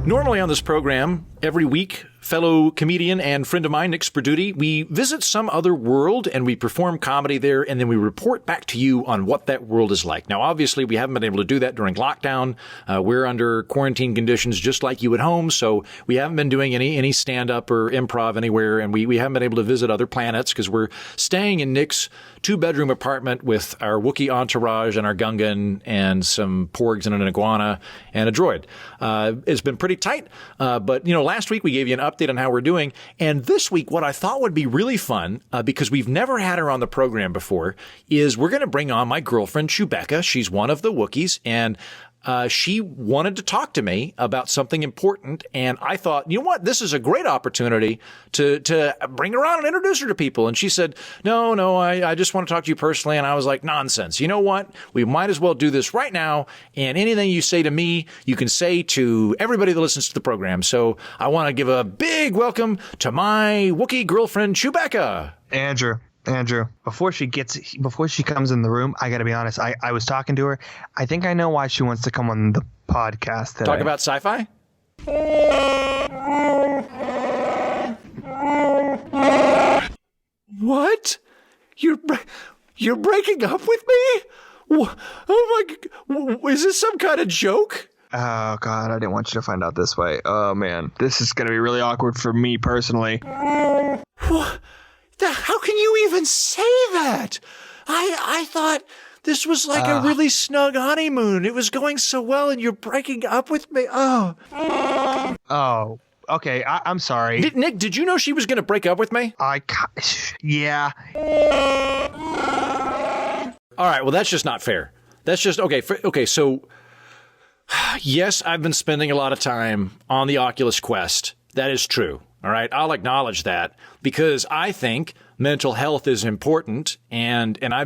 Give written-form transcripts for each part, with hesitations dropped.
Normally on this program, every week, fellow comedian and friend of mine, Nick Sperdute, we visit some other world and we perform comedy there, and then we report back to you on what that world is like. Now, obviously, we haven't been able to do that during lockdown. We're under quarantine conditions just like you at home, so we haven't been doing any stand-up or improv anywhere, and we haven't been able to visit other planets because we're staying in Nick's two-bedroom apartment with our Wooki entourage and our Gungan and some porgs and an iguana and a droid. It's been pretty tight, but, last week we gave you an update on how we're doing. And this week, what I thought would be really fun, because we've never had her on the program before, is we're going to bring on my girlfriend, Chewbacca. She's one of the Wookis, and she wanted to talk to me about something important. And I thought, you know what? This is a great opportunity to bring her on and introduce her to people. And she said, no, I just want to talk to you personally. And I was like, nonsense. You know what? We might as well do this right now. And anything you say to me, you can say to everybody that listens to the program. So I want to give a big welcome to my Wookiee girlfriend, Chewbacca. Andrew, before she comes in the room, I got to be honest. I was talking to her. I think I know why she wants to come on the podcast today. Talk about sci-fi? What? You're breaking up with me? Oh my! Is this some kind of joke? Oh God, I didn't want you to find out this way. Oh man, this is gonna be really awkward for me personally. What? How can you even say that? I thought this was like a really snug honeymoon. It was going so well, and you're breaking up with me. Oh. Oh. Okay, I'm sorry. Nick, did you know she was going to break up with me? Yeah. All right, well, that's just not fair. That's just, okay, so, yes, I've been spending a lot of time on the Oculus Quest. That is true. All right, I'll acknowledge that because I think mental health is important, and I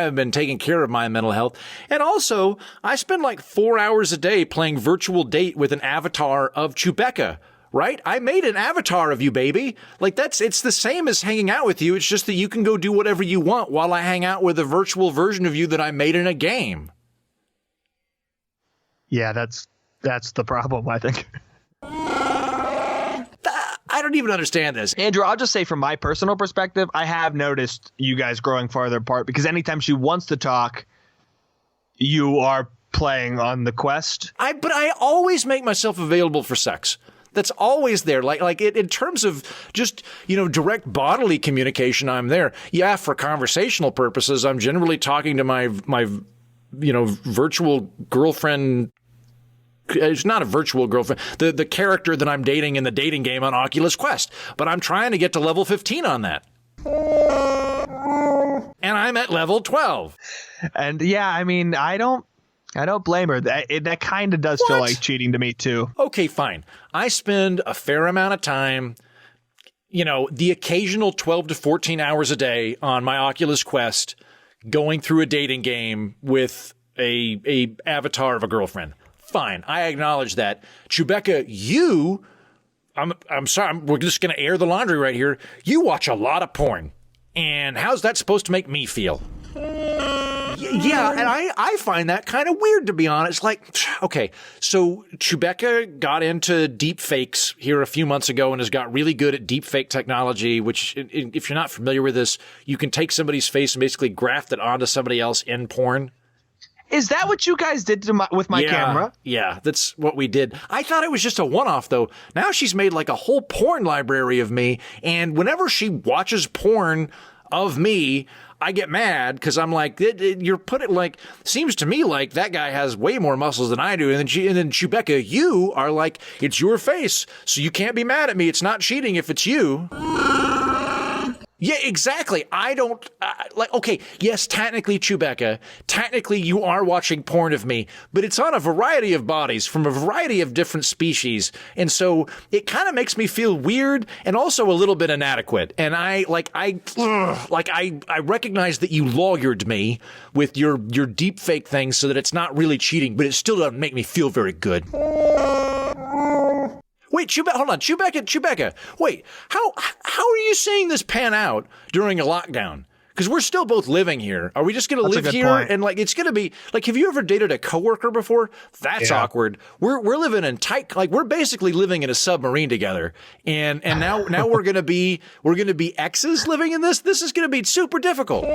have been taking care of my mental health. And also, I spend like 4 hours a day playing virtual date with an avatar of Chewbacca. Right? I made an avatar of you, baby. Like it's the same as hanging out with you. It's just that you can go do whatever you want while I hang out with a virtual version of you that I made in a game. Yeah, that's the problem, I think. I don't even understand this. Andrew, I'll just say from my personal perspective, I have noticed you guys growing farther apart because anytime she wants to talk, you are playing on the Quest. But I always make myself available for sex. That's always there. Like in terms of just, direct bodily communication, I'm there. Yeah, for conversational purposes, I'm generally talking to my virtual girlfriend. It's not a virtual girlfriend, the character that I'm dating in the dating game on Oculus Quest. But I'm trying to get to level 15 on that. And I'm at level 12. And yeah, I mean, I don't blame her. That kind of does feel like cheating to me, too. Okay, fine. I spend a fair amount of time, the occasional 12 to 14 hours a day on my Oculus Quest going through a dating game with a avatar of a girlfriend. Fine. I acknowledge that. Chewbacca, I'm sorry, we're just going to air the laundry right here. You watch a lot of porn. And how's that supposed to make me feel? Yeah, and I find that kind of weird, to be honest. Like, okay, so Chewbacca got into deep fakes here a few months ago and has got really good at deep fake technology, which, if you're not familiar with this, you can take somebody's face and basically graft it onto somebody else in porn. Is that what you guys did with my camera? Yeah, that's what we did. I thought it was just a one-off, though. Now she's made like a whole porn library of me, and whenever she watches porn of me, I get mad because I'm like, you're put it like, seems to me like that guy has way more muscles than I do. And then Chewbacca, you are like, it's your face, so you can't be mad at me. It's not cheating if it's you. Yeah, exactly. I don't okay, yes, technically, Chewbacca, technically you are watching porn of me, but it's on a variety of bodies from a variety of different species. And so it kind of makes me feel weird and also a little bit inadequate. And I recognize that you lawyered me with your deep fake thing so that it's not really cheating, but it still doesn't make me feel very good. Wait, hold on, Chewbacca. Wait, how are you seeing this pan out during a lockdown? Because we're still both living here. Are we just going to live here? Point. And like, it's going to be like, have you ever dated a coworker before? That's awkward. We're living in tight, like we're basically living in a submarine together. And now we're going to be exes living in this. This is going to be super difficult.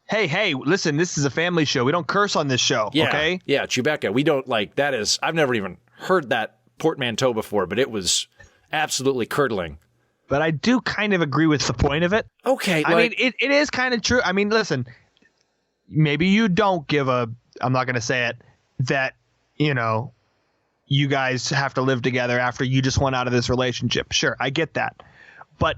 Hey, listen, this is a family show. We don't curse on this show. Yeah. Okay. Yeah. Chewbacca. We don't like that is, I've never even heard that portmanteau before, but it was absolutely curdling. But I do kind of agree with the point of it. Okay. I mean, it is kind of true. I mean, listen, maybe you don't give I'm not going to say it, that, you guys have to live together after you just went out of this relationship. Sure, I get that. But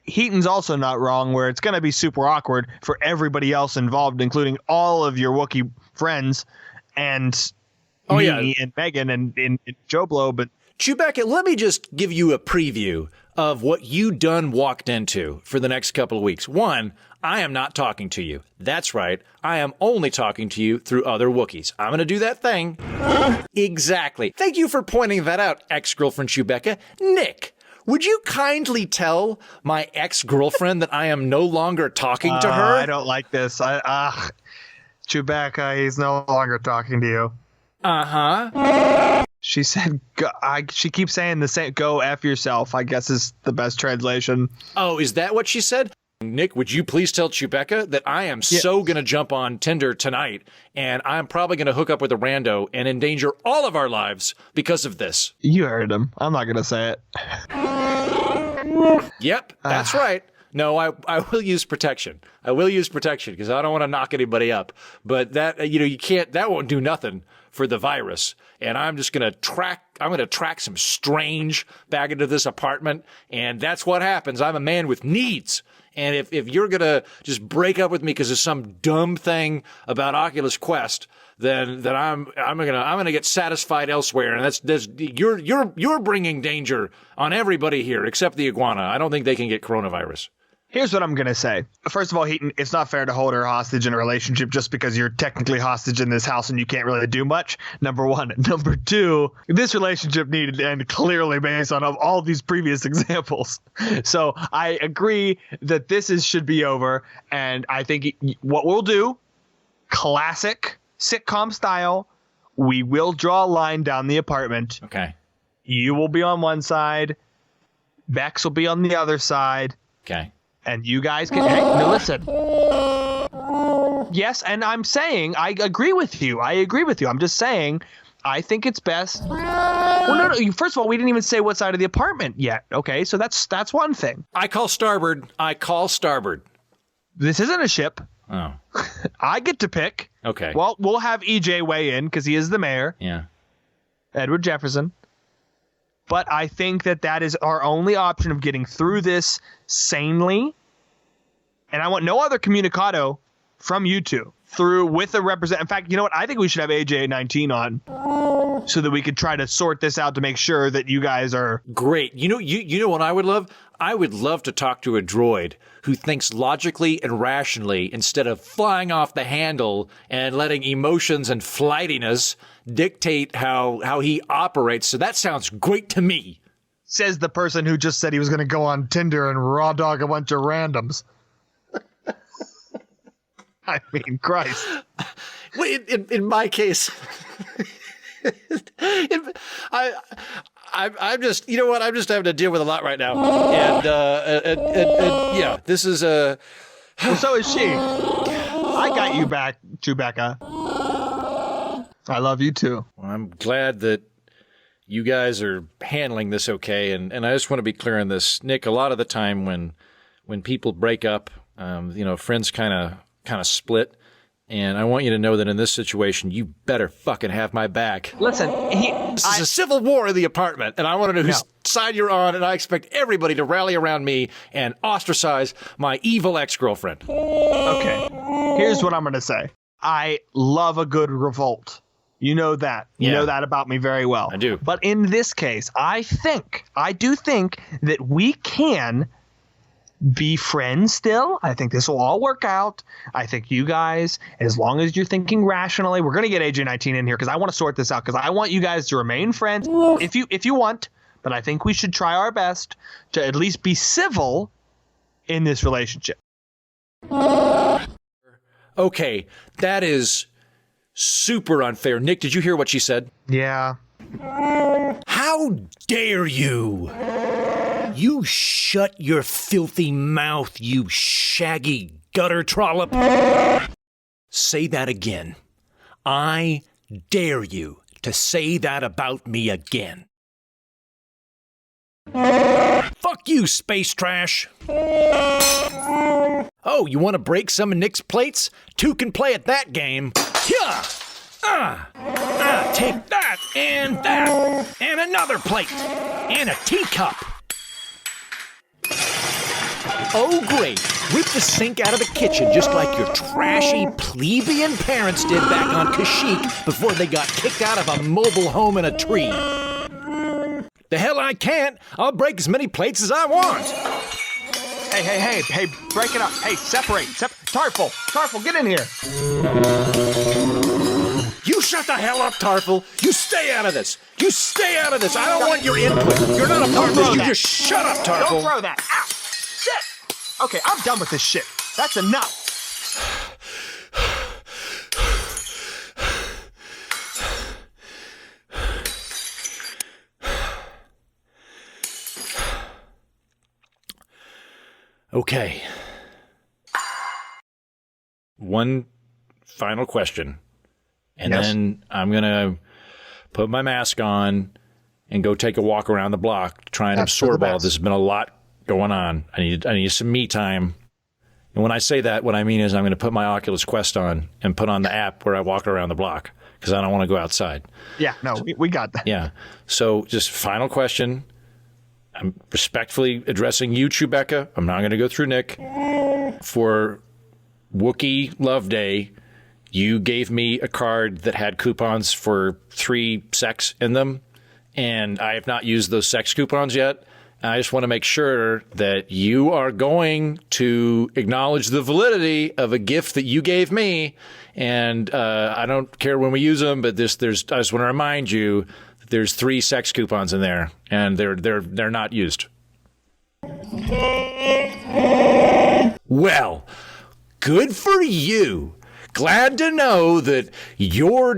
Heaton's also not wrong where it's going to be super awkward for everybody else involved, including all of your Wookiee friends and me and Megan and Joe Blow. But Chewbacca, let me just give you a preview of what you done walked into for the next couple of weeks. One, I am not talking to you. That's right. I am only talking to you through other Wookiees. I'm going to do that thing. Exactly. Thank you for pointing that out, ex-girlfriend Chewbacca. Nick, would you kindly tell my ex-girlfriend that I am no longer talking to her? I don't like this. Chewbacca, he's no longer talking to you. Uh-huh. She said, she keeps saying the same, go F yourself, I guess is the best translation. Oh, is that what she said? Nick, would you please tell Chewbacca that I am so going to jump on Tinder tonight, and I'm probably going to hook up with a rando and endanger all of our lives because of this. You heard him. I'm not going to say it. Yep, that's right. No, I will use protection. I will use protection because I don't want to knock anybody up. But that, you can't, that won't do nothing for the virus. And I'm just going to track some strange back into this apartment. And that's what happens. I'm a man with needs. And if you're going to just break up with me because of some dumb thing about Oculus Quest, then I'm going to get satisfied elsewhere. And you're bringing danger on everybody here except the iguana. I don't think they can get coronavirus. Here's what I'm going to say. First of all, Heaton, it's not fair to hold her hostage in a relationship just because you're technically hostage in this house and you can't really do much. Number one. Number two, this relationship needed to end clearly based on all these previous examples. So I agree that should be over. And I think what we'll do, classic sitcom style, we will draw a line down the apartment. Okay. You will be on one side. Bex will be on the other side. Okay. And you guys can listen. Yes, and I'm saying I agree with you. I'm just saying I think it's best. Well, no. First of all, we didn't even say what side of the apartment yet. Okay, so that's one thing. I call starboard. This isn't a ship. Oh. I get to pick. Okay. Well, we'll have EJ weigh in because he is the mayor. Yeah. Edward Jefferson. But I think that is our only option of getting through this sanely. And I want no other communicado from you two with a representative. In fact, you know what? I think we should have AJ19 on so that we could try to sort this out to make sure that you guys are great. You know what I would love? I would love to talk to a droid who thinks logically and rationally instead of flying off the handle and letting emotions and flightiness dictate how he operates. So that sounds great to me. Says the person who just said he was going to go on Tinder and raw dog a bunch of randoms. I mean, Christ. In my case, I'm just, you know what? I'm just having to deal with a lot right now. And yeah, this is a. Well, so is she. I got you back, Chewbacca. I love you too. Well, I'm glad that you guys are handling this okay. And I just want to be clear on this. Nick, a lot of the time when people break up, friends kind of split. And I want you to know that in this situation, you better fucking have my back. Listen, this is a civil war in the apartment, and I want to know whose side you're on, and I expect everybody to rally around me and ostracize my evil ex-girlfriend. Okay, here's what I'm going to say. I love a good revolt. You know that. You know that about me very well. I do. But in this case, I do think that we can be friends still. I think this will all work out. I think you guys, as long as you're thinking rationally, we're going to get AJ19 in here because I want to sort this out because I want you guys to remain friends if you want. But I think we should try our best to at least be civil in this relationship. Okay, that is super unfair. Nick, did you hear what she said? Yeah. How dare you? You shut your filthy mouth, you shaggy gutter trollop. Say that again. I dare you to say that about me again. Fuck you, space trash. Oh, you want to break some of Nick's plates? Two can play at that game. Yeah. Take that, and another plate, and a teacup. Oh, great. Rip the sink out of the kitchen just like your trashy plebeian parents did back on Kashyyyk before they got kicked out of a mobile home in a tree. The hell I can't. I'll break as many plates as I want. Hey, break it up. Hey, separate. Tarful, get in here. You shut the hell up, Tarful. You stay out of this. I don't want your input. You're not a part of this. You just shut up, Tarful. Don't throw that. Ow. Shit. Okay, I'm done with this shit. That's enough. Okay. One final question. And then I'm going to put my mask on and go take a walk around the block to try and absorb all of this. There's been a lot going on. I need some me time. And when I say that, what I mean is I'm going to put my Oculus Quest on and put on the app where I walk around the block because I don't want to go outside. Yeah, no, we got that. Yeah. So just final question. I'm respectfully addressing you, Chewbacca. I'm not going to go through Nick. For Wookie Love Day, you gave me a card that had coupons for 3 sex in them, and I have not used those sex coupons yet. I just want to make sure that you are going to acknowledge the validity of a gift that you gave me, and I don't care when we use them, but I just want to remind you that there's 3 sex coupons in there, and they're not used. Well, good for you. Glad to know that your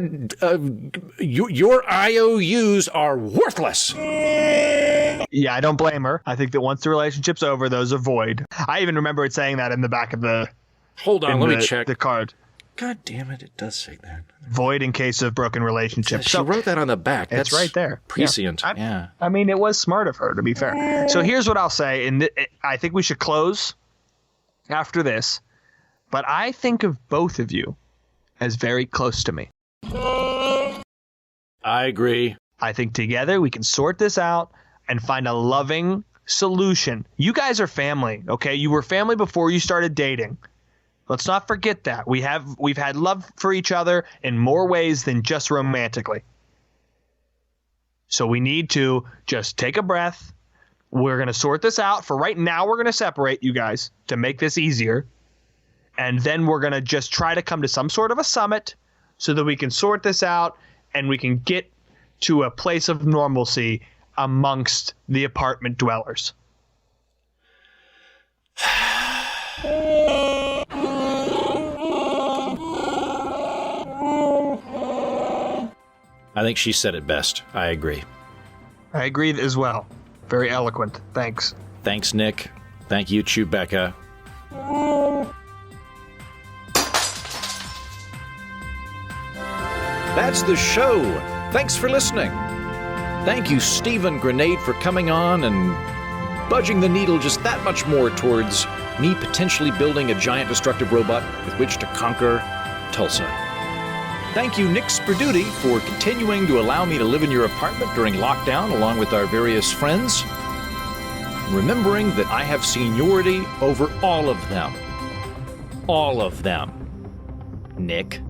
IOUs are worthless. Yeah, I don't blame her. I think that once the relationship's over, those are void. I even remember it saying that in the back of the... Hold on, let me check. The card. God damn it, it does say that. Void in case of broken relationship. She wrote that on the back. That's right there. Prescient, yeah. I mean, it was smart of her, to be fair. So here's what I'll say, and I think we should close after this, but I think of both of you as very close to me. I agree. I think together we can sort this out and find a loving solution. You guys are family, okay? You were family before you started dating. Let's not forget that. We've had love for each other in more ways than just romantically. So we need to just take a breath. We're going to sort this out. For right now, we're going to separate you guys to make this easier. And then we're going to just try to come to some sort of a summit so that we can sort this out and we can get to a place of normalcy amongst the apartment dwellers. I think she said it best. I agree. I agree as well. Very eloquent. Thanks. Thanks, Nick. Thank you, Chewbacca. That's the show. Thanks for listening. Thank you, Stephen Grenade, for coming on and budging the needle just that much more towards me potentially building a giant destructive robot with which to conquer Tulsa. Thank you, Nick Sperdute, for continuing to allow me to live in your apartment during lockdown along with our various friends. Remembering that I have seniority over all of them. All of them. Nick.